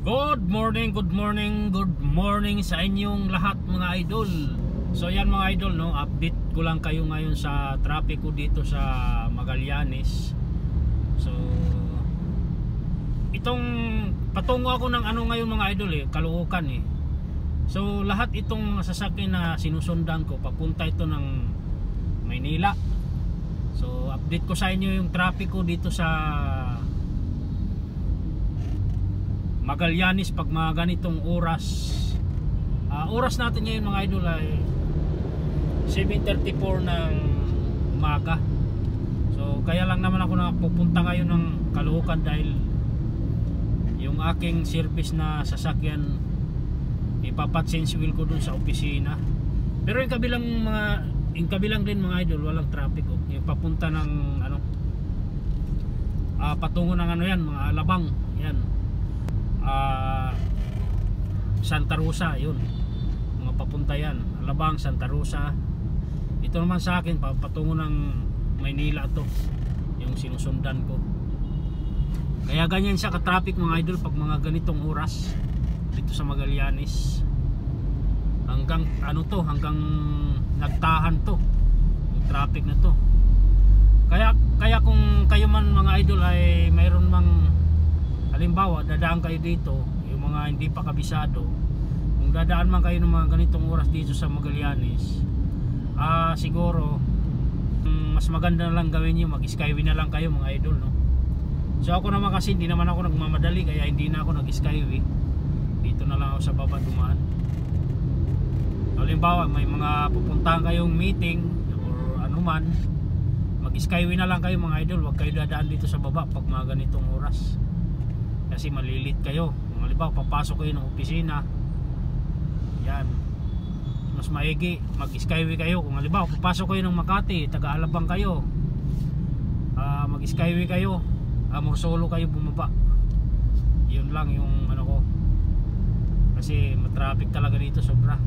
Good morning sa inyong lahat mga idol. So yan mga idol, no, update ko lang kayo ngayon sa traffic ko dito sa Magallanes. So itong patungo ako ng ano ngayon mga idol Caloocan So lahat itong mga sasakyan na sinusundan ko papunta ito ng Maynila. So update ko sa inyo yung traffic ko dito sa Magallanes pag mga ganitong oras. Oras natin ngayon mga idol ay 7:34 ng umaga. So kaya lang naman ako pupunta ngayon ng Caloocan dahil yung aking service na sasakyan ipapat-change wheel ko dun sa opisina. Pero yung kabilang din mga idol, walang traffic yung papunta ng patungo ng yan, mga Alabang yan. Santa Rosa yun, mga papunta yan Alabang, Santa Rosa. Ito naman sa akin patungo ng Maynila to, yung sinusundan ko. Kaya ganyan siya ka-traffic mga idol pag mga ganitong oras dito sa Magallanes. Hanggang hanggang nagtahan to yung traffic na to. Kaya kung kayo man mga idol ay mayroon mang halimbawa dadaan kayo dito, yung mga hindi pa kabisado, kung dadaan man kayo ng mga ganitong oras dito sa Magallanes, siguro mas maganda na lang gawin nyo, mag-skyway na lang kayo mga idol, no? So ako naman kasi hindi naman ako nagmamadali, kaya hindi na ako nag-skyway, dito na lang ako sa baba dumaan. Halimbawa may mga pupuntahan kayong meeting or anuman, mag-skyway na lang kayo mga idol, huwag kayo dadaan dito sa baba pag mga ganitong oras. Kasi malilit kayo. Kung halimbawa papasok kayo ng opisina, yan, mas maigi mag-skyway kayo. Kung halimbawa papasok kayo ng Makati, taga-Alabang kayo, mag-skyway kayo, Amorsolo kayo bumaba. Yun lang yung ko, kasi matraffic talaga dito sobra.